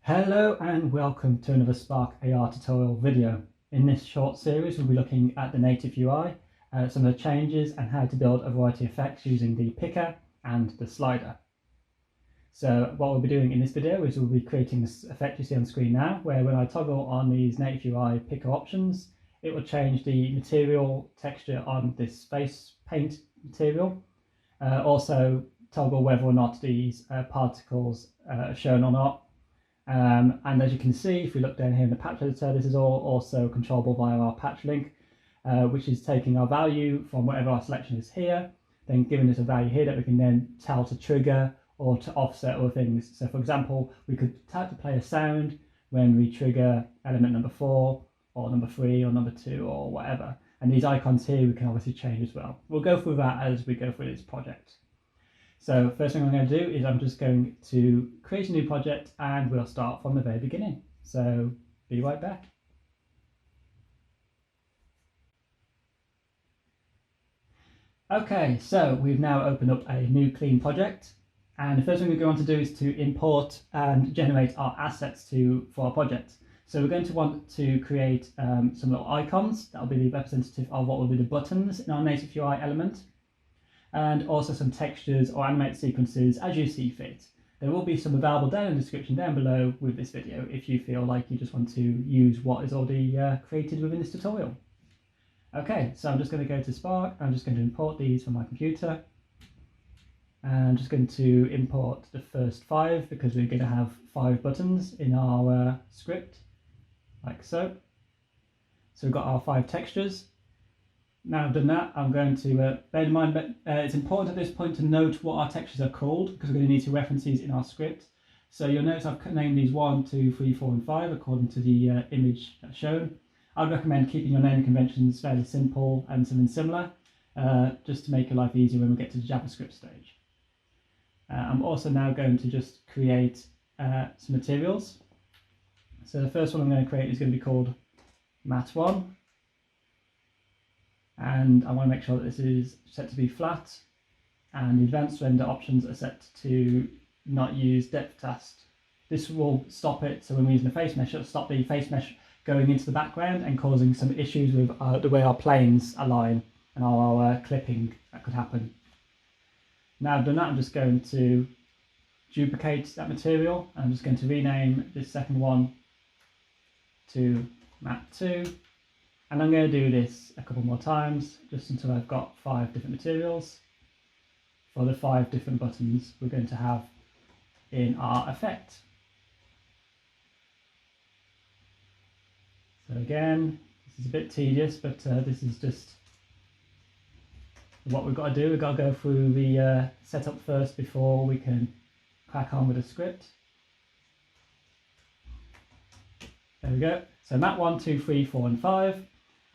Hello and welcome to another Spark AR tutorial video. In this short series we'll be looking at the NativeUI, some of the changes and how to build a variety of effects using the picker and the slider. So what we'll be doing in this video is we'll be creating this effect you see on screen now, where when I toggle on these NativeUI picker options, it will change the material texture on this face paint material. Also toggle whether or not these particles are shown or not. And as you can see, if we look down here in the patch editor, this is all also controllable via our patch link, which is taking our value from whatever our selection is here, then giving us a value here that we can then tell to trigger or to offset other things. So for example, we could tell to play a sound when we trigger element number 4 or number 3 or number 2 or whatever. And these icons here we can obviously change as well. We'll go through that as we go through this project. So first thing I'm going to do is I'm just going to create a new project and we'll start from the very beginning. So be right back. Okay, so we've now opened up a new clean project, and the first thing we're going to do is to import and generate our assets for our project. So we're going to want to create some little icons that will be the representative of what will be the buttons in our NativeUI element, and also some textures or animated sequences as you see fit. There will be some available down in the description down below with this video if you feel like you just want to use what is already created within this tutorial. Okay, so I'm just going to go to Spark. I'm just going to import these from my computer. And I'm just going to import the first 5 because we're going to have 5 buttons in our script, like so. So we've got our 5 textures. Now I've done that, I'm going to bear in mind that it's important at this point to note what our textures are called, because we're going to need to reference these in our script. So you'll notice I've named these 1, 2, 3, 4 and 5 according to the image that's shown. I'd recommend keeping your naming conventions fairly simple and something similar, just to make your life easier when we get to the JavaScript stage. I'm also now going to just create some materials. So the first one I'm going to create is going to be called Mat1. And I want to make sure that this is set to be flat, and the advanced render options are set to not use depth task. This will stop it, so when we're using the face mesh, it'll stop the face mesh going into the background and causing some issues with the way our planes align and our clipping that could happen. Now I've done that, I'm just going to duplicate that material. I'm just going to rename this second one to Mat2. And I'm going to do this a couple more times, just until I've got 5 different materials for the 5 different buttons we're going to have in our effect. So again, this is a bit tedious, but this is just what we've got to do. We've got to go through the setup first before we can crack on with the script. There we go. So Mat 1, 2, 3, 4 and 5.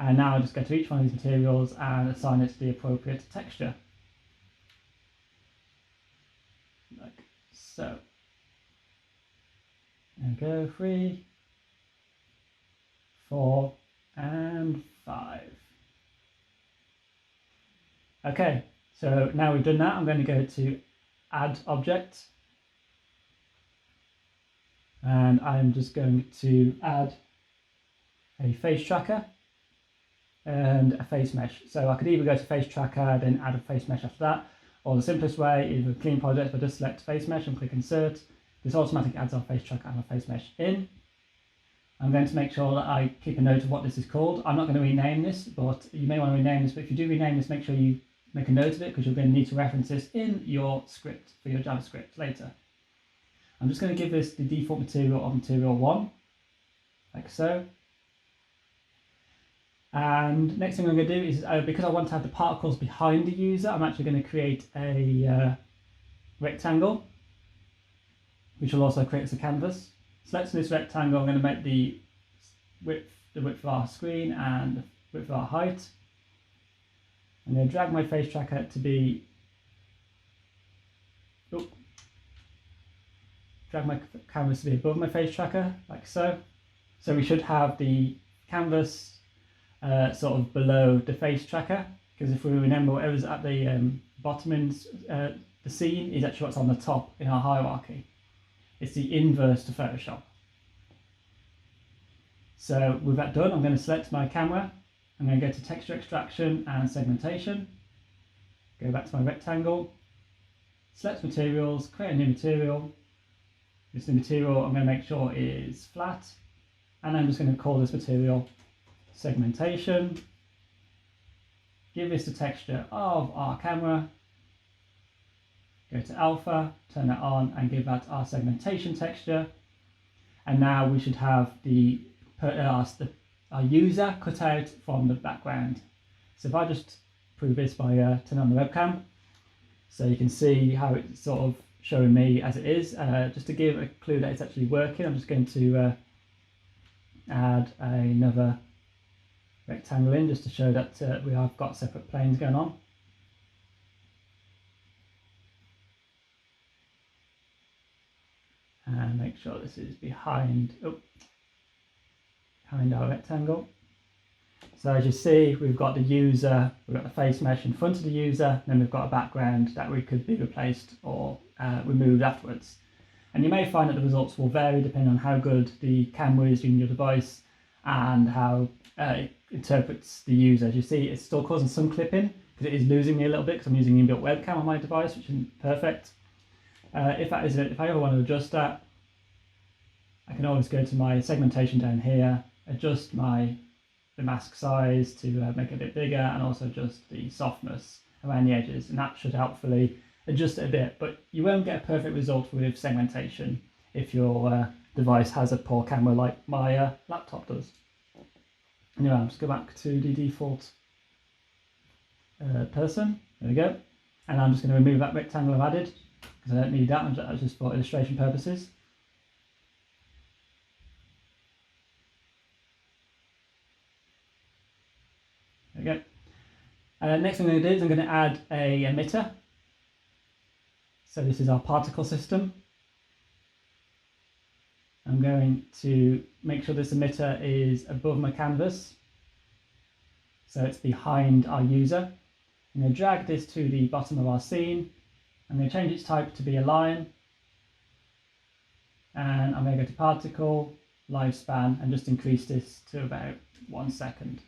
And now I just go to each one of these materials and assign it to the appropriate texture. Like so. There we go, 3, 4 and 5. Okay, so now we've done that, I'm going to go to Add Object. And I'm just going to add a face tracker and a face mesh. So I could either go to face tracker, then add a face mesh after that, or the simplest way is with a clean project, but just select face mesh and click insert. This automatically adds our face tracker and our face mesh in. I'm going to make sure that I keep a note of what this is called. I'm not going to rename this, but you may want to rename this, but if you do rename this, make sure you make a note of it, because you're going to need to reference this in your script for your JavaScript later. I'm just going to give this the default material of material 1, like so. And next thing I'm going to do is, because I want to have the particles behind the user, I'm actually going to create a rectangle, which will also create as a canvas. Selecting this rectangle, I'm going to make the width of our screen and the width of our height. I'm going to drag my face tracker to be, drag my canvas to be above my face tracker, like so. So we should have the canvas sort of below the face tracker, because if we remember, whatever's at the bottom in the scene is actually what's on the top in our hierarchy. It's the inverse to Photoshop. So with that done, I'm going to select my camera. I'm going to go to texture extraction and segmentation. Go back to my rectangle. Select materials, create a new material. This new material I'm going to make sure is flat. And I'm just going to call this material segmentation. Give this the texture of our camera. Go to alpha, turn that on and give that our segmentation texture. And now we should have our user cut out from the background. So if I just prove this by turning on the webcam, so you can see how it's sort of showing me as it is. Just to give a clue that it's actually working, I'm just going to add another rectangle in just to show that we have got separate planes going on. And make sure this is behind our rectangle. So as you see, we've got the user, we've got the face mesh in front of the user, and then we've got a background that we could be replaced or removed afterwards. And you may find that the results will vary depending on how good the camera is in your device and how it interprets the user. As you see, it's still causing some clipping because it is losing me a little bit because I'm using an inbuilt webcam on my device, which isn't perfect. If I ever want to adjust that, I can always go to my segmentation down here, adjust the mask size to make it a bit bigger, and also adjust the softness around the edges, and that should helpfully adjust it a bit. But you won't get a perfect result with segmentation if your device has a poor camera like my laptop does. Anyway, I'll just go back to the default person. There we go. And I'm just going to remove that rectangle I've added because I don't need that. That's just for illustration purposes. There we go. Next thing I'm going to do is I'm going to add a emitter. So this is our particle system. I'm going to make sure this emitter is above my canvas. So it's behind our user. I'm going to drag this to the bottom of our scene. I'm going to change its type to be a line. And I'm going to go to particle, lifespan, and just increase this to about 1 second.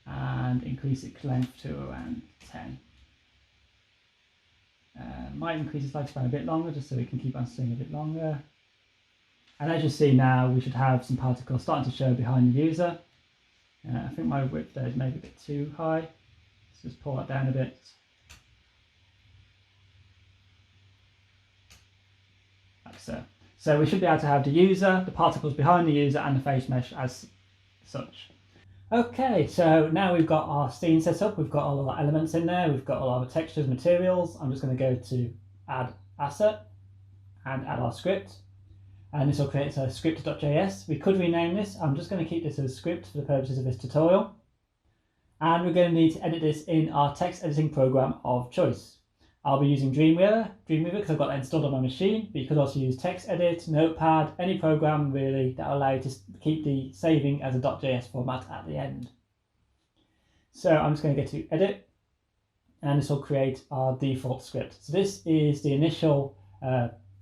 And increase its length to around 10. Might increase its lifespan a bit longer just so we can keep on seeing a bit longer. And as you see now, we should have some particles starting to show behind the user. I think my width there is maybe a bit too high. Let's just pull that down a bit. Like so. So we should be able to have the user, the particles behind the user, and the face mesh as such. Okay, so now we've got our scene set up, we've got all of our elements in there, we've got all our textures, materials. I'm just going to go to add asset and add our script. And this will create a script.js. We could rename this. I'm just going to keep this as a script for the purposes of this tutorial. And we're going to need to edit this in our text editing program of choice. I'll be using Dreamweaver because I've got that installed on my machine, but you could also use TextEdit, Notepad, any program really that will allow you to keep the saving as a .js format at the end. So I'm just going to go to Edit, and this will create our default script. So this is the initial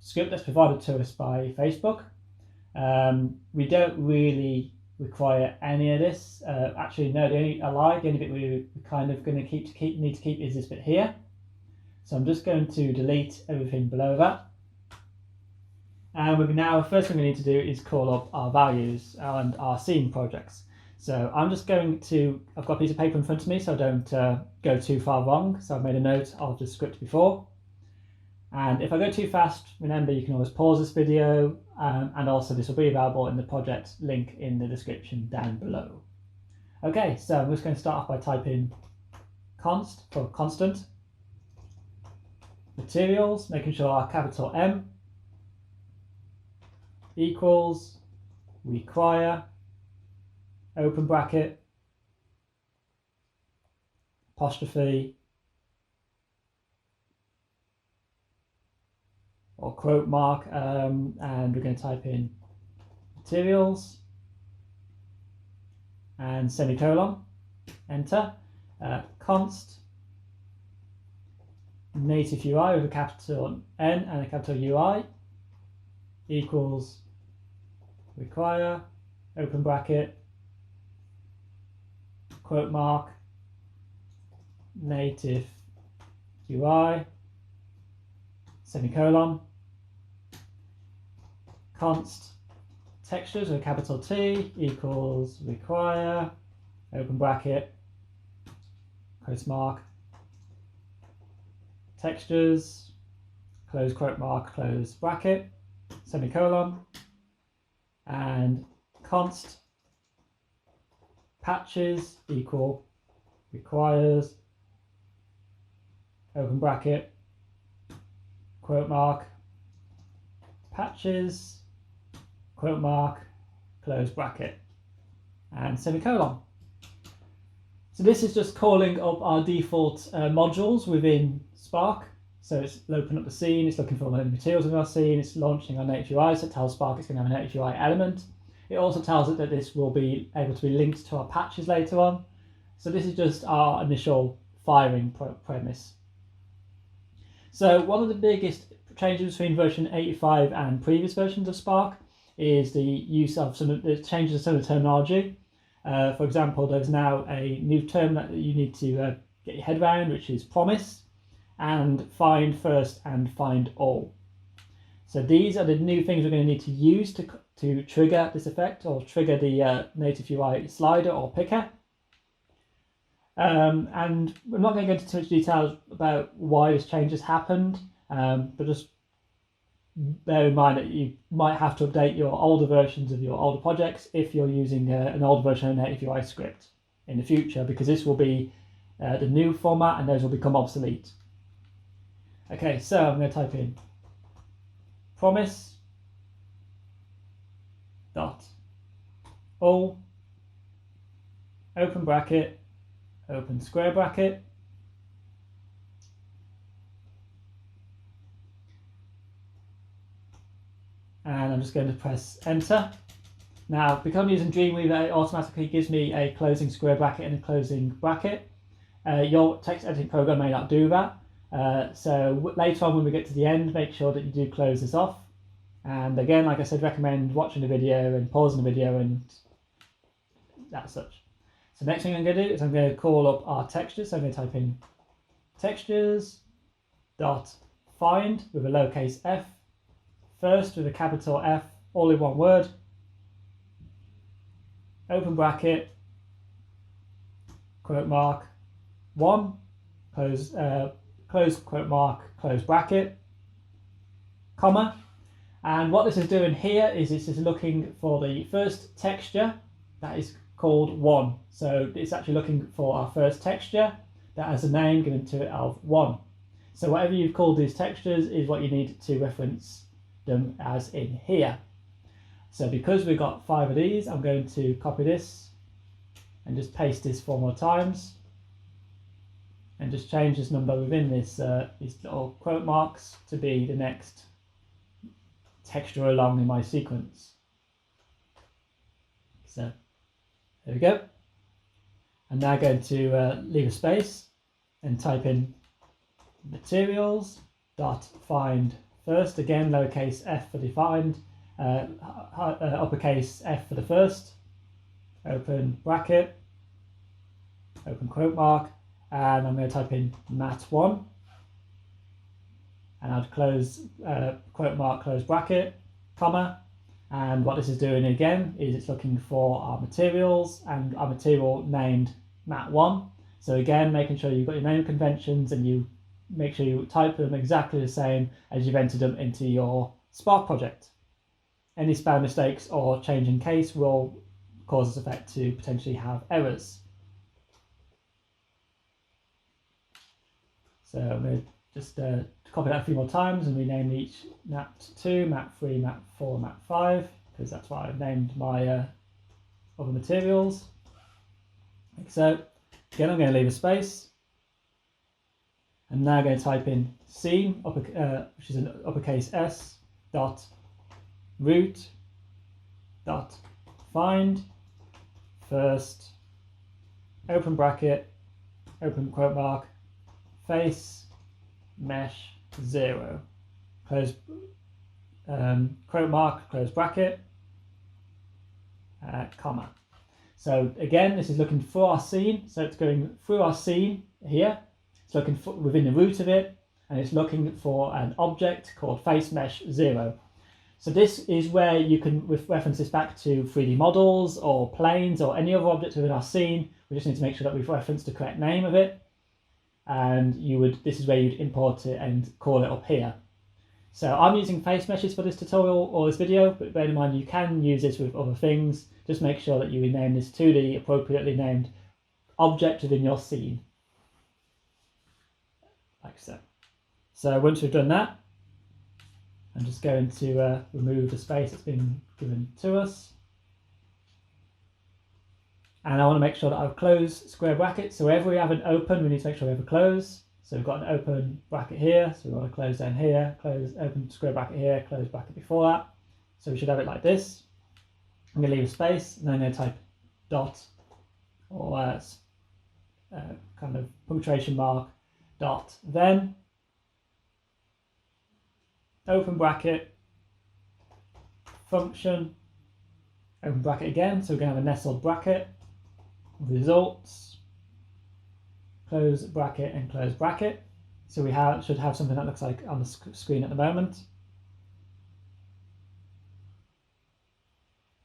script that's provided to us by Facebook. We don't really require any of this. Actually, no, the only bit we're kind of going to need to keep is this bit here. So I'm just going to delete everything below that. And now, first thing we need to do is call up our values and our scene projects. So I'm just going to, I've got a piece of paper in front of me so I don't go too far wrong. So I've made a note of the script before. And if I go too fast, remember you can always pause this video, and also this will be available in the project link in the description down below. Okay, so I'm just going to start off by typing const for constant. Materials, making sure our capital M equals require, open bracket, apostrophe, or quote mark, and we're going to type in materials and semicolon, enter, const NativeUI with a capital N and a capital UI equals require, open bracket, quote mark, NativeUI, semicolon, const textures with a capital T equals require, open bracket, close mark, textures, close quote mark, close bracket, semicolon, and const patches equal requires, open bracket, quote mark, patches, quote mark, close bracket, and semicolon. So this is just calling up our default modules within Spark. So it's opening up the scene, it's looking for the materials in our scene, it's launching our NativeUI, so it tells Spark it's going to have an NativeUI element. It also tells it that this will be able to be linked to our patches later on. So this is just our initial firing premise. So one of the biggest changes between version 85 and previous versions of Spark is the use of some of the changes of some of the terminology. For example, there's now a new term that you need to get your head around, which is promise, and find first and find all. So these are the new things we're going to need to use to trigger this effect, or trigger the NativeUI slider or picker. And I'm not going to go into too much detail about why this change has happened, but just bear in mind that you might have to update your older versions of your older projects if you're using an older version of NativeUI script in the future, because this will be the new format and those will become obsolete. Okay, so I'm going to type in promise dot all, open bracket, open square bracket, and I'm just going to press enter. Now, because I'm using Dreamweaver, it automatically gives me a closing square bracket and a closing bracket. Your text editing program may not do that. So later on when we get to the end, make sure that you do close this off. And again, like I said, recommend watching the video and pausing the video and that such. So next thing I'm going to do is I'm going to call up our textures. So I'm going to type in textures dot find with a lowercase f, first with a capital F, all in one word, open bracket, quote mark, 1, close quote mark, close bracket, comma. And what this is doing here is this is looking for the first texture that is called 1. So it's actually looking for our first texture that has a name given to it of 1. So whatever you've called these textures is what you need to reference them as in here. So because we've got 5 of these, I'm going to copy this and just paste this 4 more times and just change this number within this these little quote marks to be the next texture along in my sequence. So there we go. I'm now going to leave a space and type in materials dot find first, again lowercase f for the find, uppercase F for the first, open bracket, open quote mark, and I'm going to type in mat1, and I'd close quote mark, close bracket, comma, and what this is doing again is it's looking for our materials and our material named mat1. So again, making sure you've got your name conventions and you make sure you type them exactly the same as you've entered them into your Spark project. Any spell mistakes or change in case will cause this effect to potentially have errors. So I'm going to just copy that a few more times and rename each mat2, mat3, mat4, mat5, because that's what I've named my other materials. Like so. Again, I'm going to leave a space. I'm now going to type in scene, which is an uppercase S, dot root, dot find, first, open bracket, open quote mark, face, mesh, 0, close quote mark, close bracket, comma. So again, this is looking for our scene. So it's going through our scene here. It's looking for, within the root of it, and it's looking for an object called face mesh 0. So this is where you can reference this back to 3D models or planes or any other object within our scene. We just need to make sure that we've referenced the correct name of it. And this is where you'd import it and call it up here. So I'm using face meshes for this tutorial or this video, but bear in mind you can use this with other things. Just make sure that you rename this to the appropriately named object within your scene. Like so. So once we've done that, I'm just going to remove the space that's been given to us. And I want to make sure that I've closed square brackets. So wherever we have an open, we need to make sure we have a close. So we've got an open bracket here, so we want to close down here, close, open square bracket here, close bracket before that. So we should have it like this. I'm going to leave a space, and then I'm going to type dot, or kind of punctuation mark, dot, then open bracket, function, open bracket again, so we're going to have a nested bracket, results, close bracket and close bracket. So we should have something that looks like on the screen at the moment.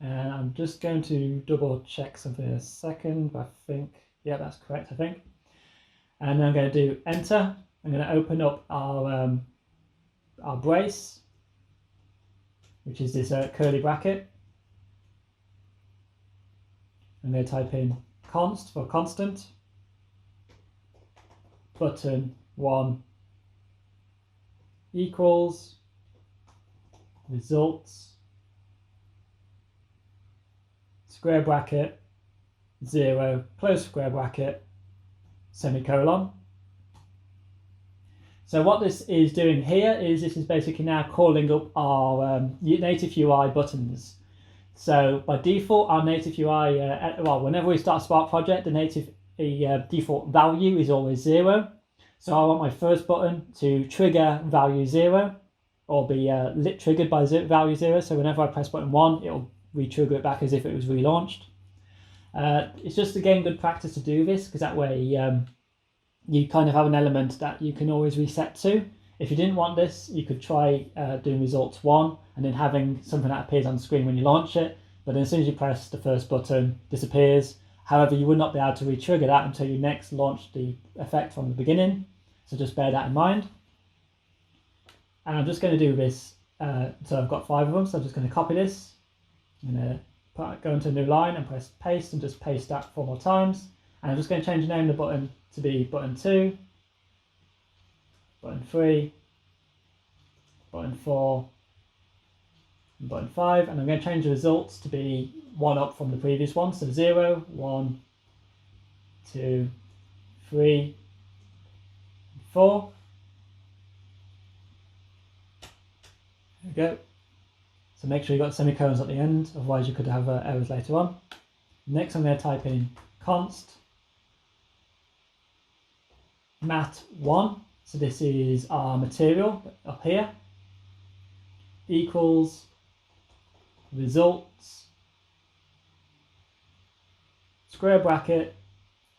And I'm just going to double check something in a second, but I think, yeah, that's correct, I think. And then I'm going to do enter. I'm going to open up our brace, which is this curly bracket. I'm going to type in const for constant, button 1 equals results square bracket 0 close square bracket semicolon. So what this is doing here is this is basically now calling up our NativeUI buttons. So by default, our NativeUI, well, whenever we start a Spark project, the default value is always 0. So I want my first button to trigger value 0 or be triggered by value 0. So whenever I press button 1, it'll re-trigger it back as if it was relaunched. It's just again good practice to do this, because that way you kind of have an element that you can always reset to. If you didn't want this, you could try doing results 1 and then having something that appears on the screen when you launch it, but then as soon as you press the first button, it disappears. However, you would not be able to re-trigger that until you next launch the effect from the beginning, so just bear that in mind. And I'm just going to do this, so I've got 5 of them, so I'm just going to copy this. I'm going to go into a new line and press paste and just paste that 4 more times. And I'm just going to change the name of the button to be button 2, button 3, button 4, and button 5, and I'm going to change the results to be 1 up from the previous one, so 0, 1, 2, 3, 4. There we go. So make sure you've got semicolons at the end, otherwise you could have errors later on. Next I'm going to type in const mat1, so this is our material up here, equals results square bracket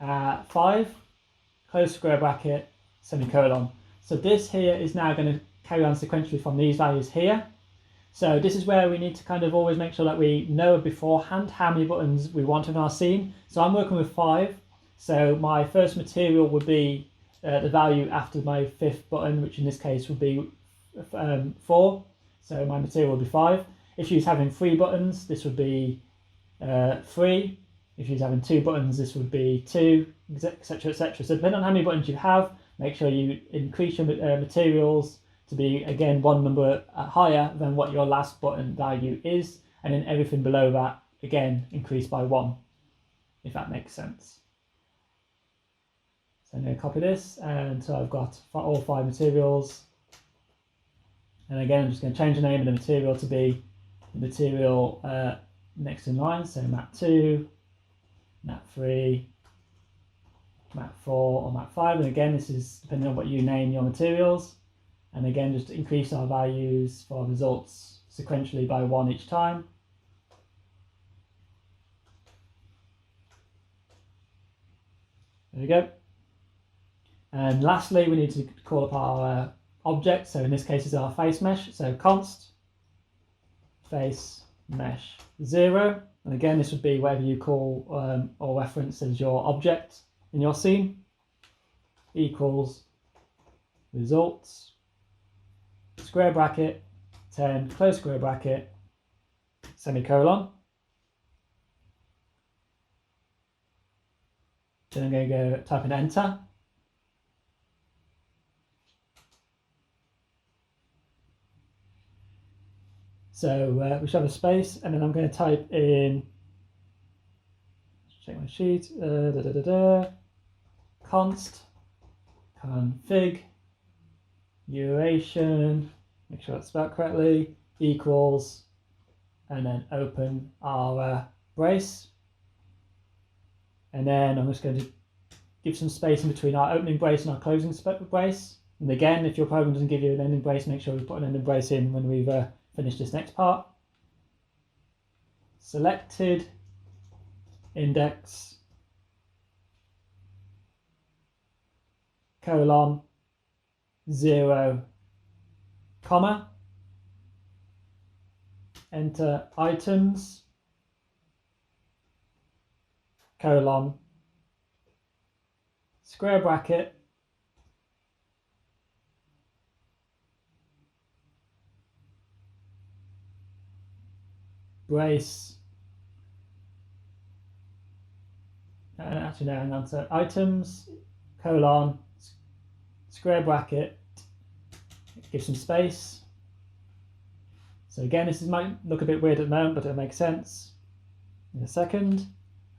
5 close square bracket semicolon. So this here is now going to carry on sequentially from these values here. So this is where we need to kind of always make sure that we know beforehand how many buttons we want in our scene. So I'm working with 5. So my first material would be the value after my 5th button, which in this case would be 4. So my material would be 5. If you're having 3 buttons, this would be 3. If you're having 2 buttons, this would be 2, etc, etc. So depending on how many buttons you have, make sure you increase your materials to be, again, 1 number higher than what your last button value is, and then everything below that, again, increase by 1, if that makes sense. So I'm going to copy this, and so I've got all 5 materials, and again I'm just going to change the name of the material to be the material next in line, so map 2, map 3, map 4 or map 5, and again this is depending on what you name your materials. And again, just increase our values for results sequentially by 1 each time. There we go. And lastly, we need to call up our object. So in this case, it's our face mesh. So const face mesh 0. And again, this would be whatever you call or reference as your object in your scene, equals results, square bracket, 10, close square bracket, semicolon. Then I'm going to go type in enter. So we should have a space, and then I'm going to type in, check my sheet, const config duration, make sure it's spelled correctly, equals, and then open our brace. And then I'm just going to give some space in between our opening brace and our closing brace. And again, if your program doesn't give you an ending brace, make sure we put an ending brace in when we've finished this next part. Selected index colon 0 comma, enter items colon square bracket brace, actually no, hang on, so items colon square bracket, give some space. So again, this might look a bit weird at the moment, but it'll make sense in a second.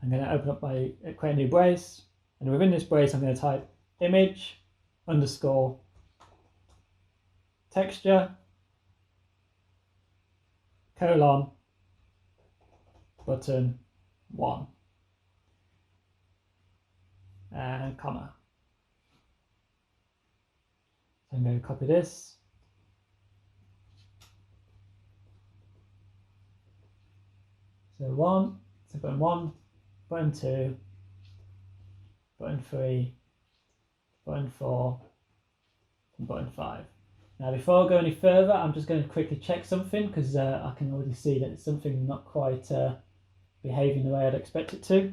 I'm going to open up create a new brace, and within this brace I'm going to type image underscore texture colon button 1 and comma. So I'm going to copy this, so button 1, button 2, button 3, button 4, and button 5. Now before I go any further, I'm just going to quickly check something, because I can already see that it's something not quite behaving the way I'd expect it to.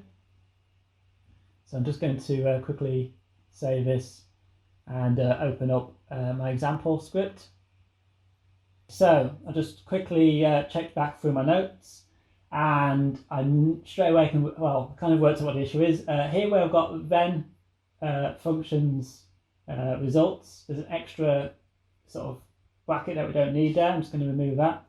So I'm just going to quickly save this and open up my example script. So I just quickly checked back through my notes, and I straight away kind of worked out what the issue is. Here where I've got then functions results, there's an extra sort of bracket that we don't need there. I'm just going to remove that,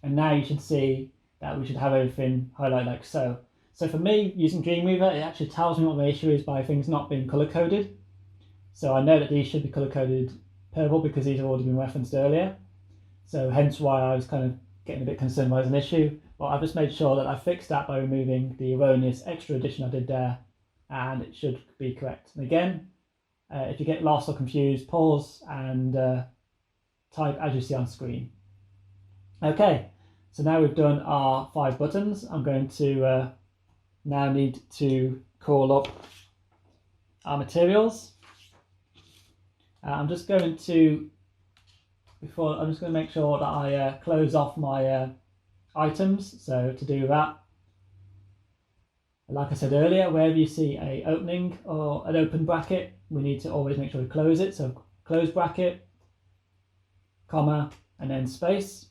and now you should see that we should have everything highlighted like so. So for me, using Dreamweaver, it actually tells me what the issue is by things not being color coded. So I know that these should be color coded purple because these have already been referenced earlier. So hence why I was kind of getting a bit concerned by an issue. But I've just made sure that I fixed that by removing the erroneous extra addition I did there, and it should be correct. And again, if you get lost or confused, pause and type as you see on screen. Okay, so now we've done our 5 buttons. I'm going to now need to call up our materials. I'm just going to make sure that I close off my items. So to do that, like I said earlier, wherever you see an opening or an open bracket, we need to always make sure we close it. So close bracket, comma, and then space.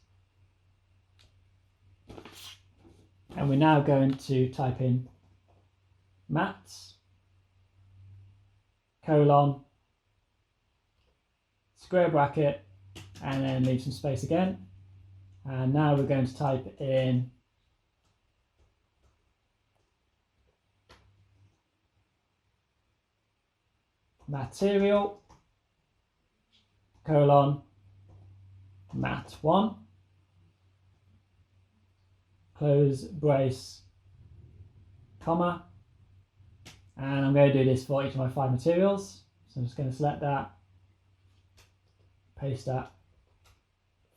And we're now going to type in mats colon square bracket, and then leave some space again. And now we're going to type in material colon mat1 close brace comma, and I'm going to do this for each of my 5 materials. So I'm just going to select that, paste that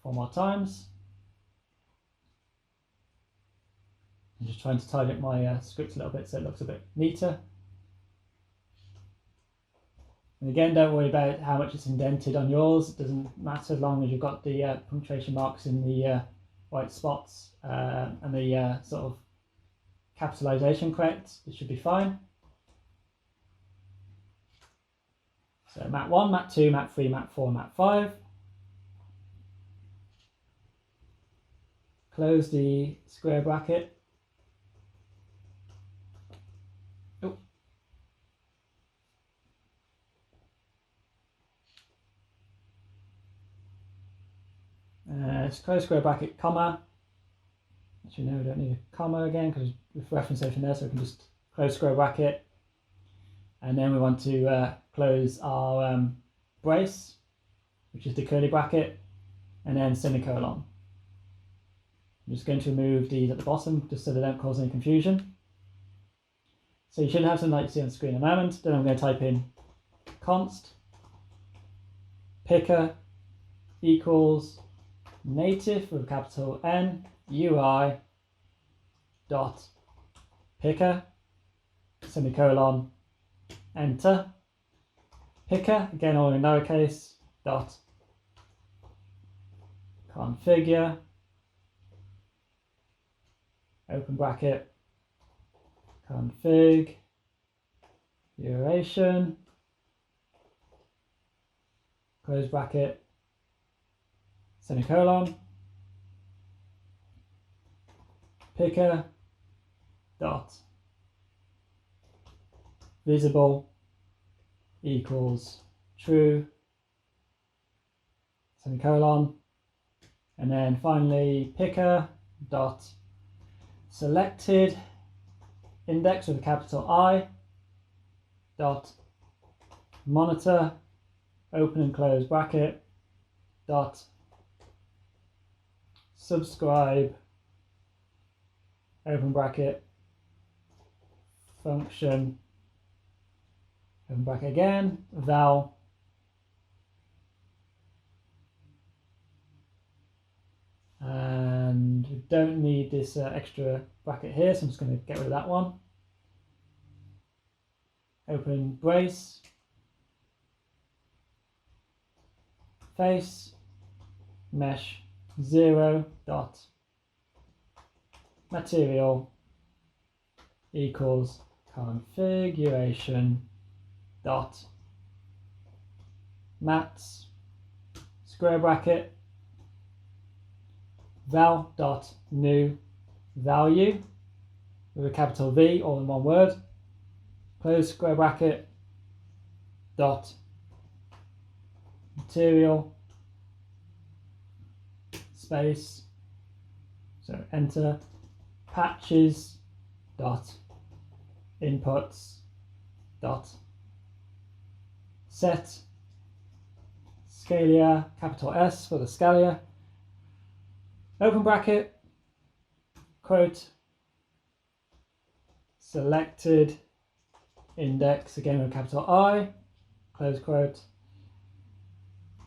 4 more times. I'm just trying to tidy up my script a little bit so it looks a bit neater. And again, don't worry about how much it's indented on yours. It doesn't matter as long as you've got the punctuation marks in the white spots and the sort of capitalization correct. It should be fine. So map 1, map 2, map 3, map 4, map 5. Close the square bracket. Oh. Let's close square bracket, comma. Actually, no, we don't need a comma again because we've referenced everything there, so we can just close square bracket. And then we want to close our brace, which is the curly bracket, and then semicolon. I'm just going to remove these at the bottom just so they don't cause any confusion. So you should have something like you see on the screen in a moment. Then I'm going to type in const picker equals native with a capital N UI dot picker semicolon enter. Picker, again all in lowercase, dot configure, open bracket, config duration, close bracket, semicolon, picker dot visible equals true, semicolon, and then finally picker dot selected index with a capital I dot monitor open and close bracket dot subscribe open bracket function open bracket again val and we don't need this extra bracket here, so I'm just going to get rid of that one. Open brace face mesh 0 dot material equals configuration dot mats square bracket val dot new value with a capital V all in one word, close square bracket dot material space, so enter, patches dot inputs dot set scalia capital S for the scalia, open bracket, quote, selected index again with capital I, close quote,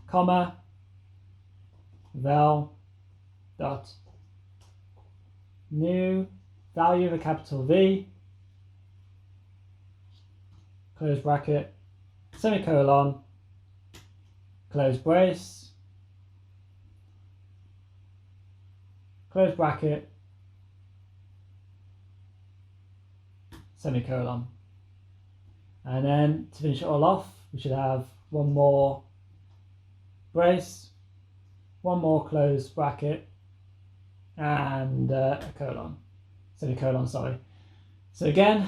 comma, val dot new value with a capital V, close bracket, semicolon, close brace, close bracket, semicolon. And then to finish it all off, we should have one more brace, one more close bracket, and a colon, semicolon, sorry. So again,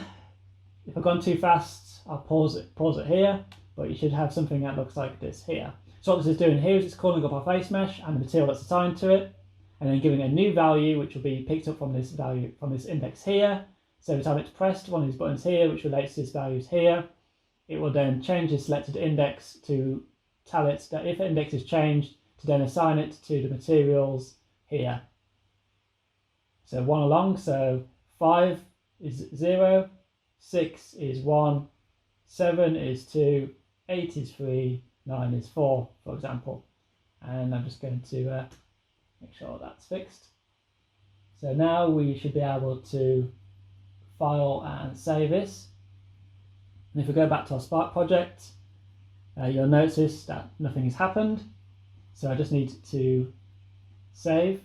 if I've gone too fast, I'll pause it here, but you should have something that looks like this here. So what this is doing here is it's calling up our face mesh and the material that's assigned to it, and then giving it a new value, which will be picked up from this value, from this index here. So every time it's pressed one of these buttons here, which relates to this values here, it will then change the selected index to tell it that if the index is changed, to then assign it to the materials here. So one along, so 5 is 0, 6 is 1, 7 is 2, 8 is 3, 9 is 4, for example. And I'm just going to make sure that's fixed. So now we should be able to file and save this. And if we go back to our Spark project, You'll notice that nothing has happened. So I just need to save.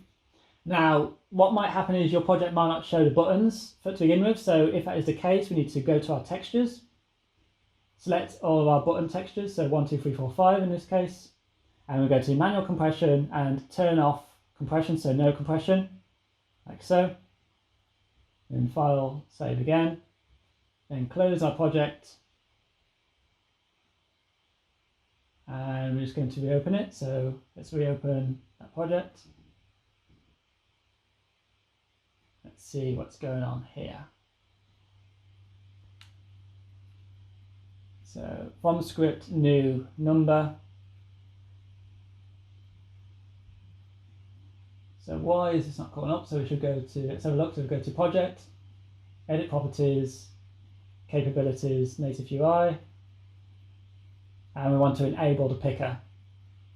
Now, what might happen is your project might not show the buttons to begin with. So if that is the case, we need to go to our textures, select all of our button textures. So 1, 2, 3, 4, 5 in this case. And we go to manual compression and turn off compression. So no compression, like so. Then file, save again. Then close our project. And we're just going to reopen it. So let's reopen that project. Let's see what's going on here. So from script, new number. So why is this not coming up? So we should go to, let's have a look. So we go to project, edit properties, capabilities, NativeUI. And we want to enable the picker,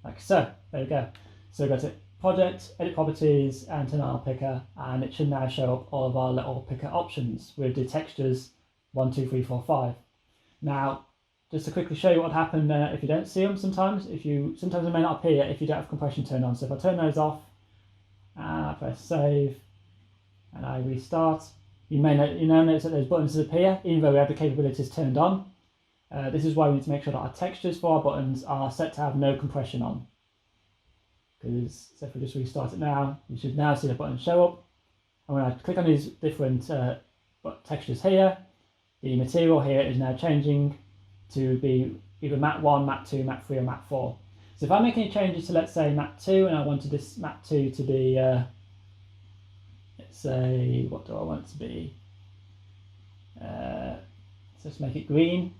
like so. There we go. So we go to project, edit properties, and turn on our picker, and it should now show up all of our little picker options with the textures 1, 2, 3, 4, 5. Now, just to quickly show you what happened if you don't see them sometimes. Sometimes they may not appear if you don't have compression turned on. So if I turn those off, and I press save, and I restart, you now notice that those buttons disappear, even though we have the capabilities turned on. This is why we need to make sure that our textures for our buttons are set to have no compression on. Because so if we just restart it now, you should now see the buttons show up. And when I click on these different textures here, the material here is now changing to be either mat 1, mat 2, mat 3 or mat 4. So if I make any changes to, let's say, mat 2, and I wanted this mat 2 to be, let's say, what do I want it to be? Let's just make it green.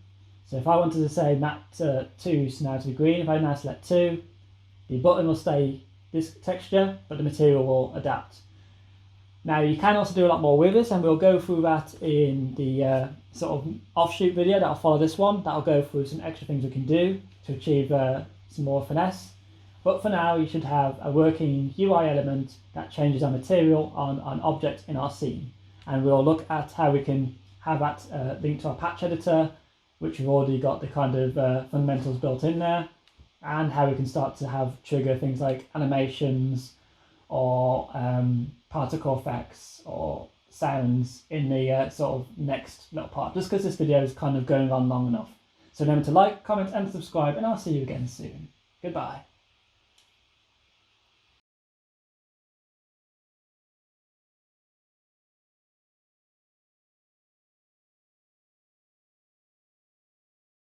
So if I wanted to say mat 2 now to be green, if I now select 2, the button will stay this texture, but the material will adapt. Now you can also do a lot more with this, and we'll go through that in the sort of offshoot video that'll follow this one. That'll go through some extra things we can do to achieve some more finesse. But for now, you should have a working UI element that changes our material on an object in our scene. And we'll look at how we can have that linked to our patch editor, which we've already got the kind of fundamentals built in there, and how we can start to have trigger things like animations or particle effects or sounds in the sort of next little part, just because this video is kind of going on long enough. So remember to like, comment and subscribe, and I'll see you again soon. Goodbye.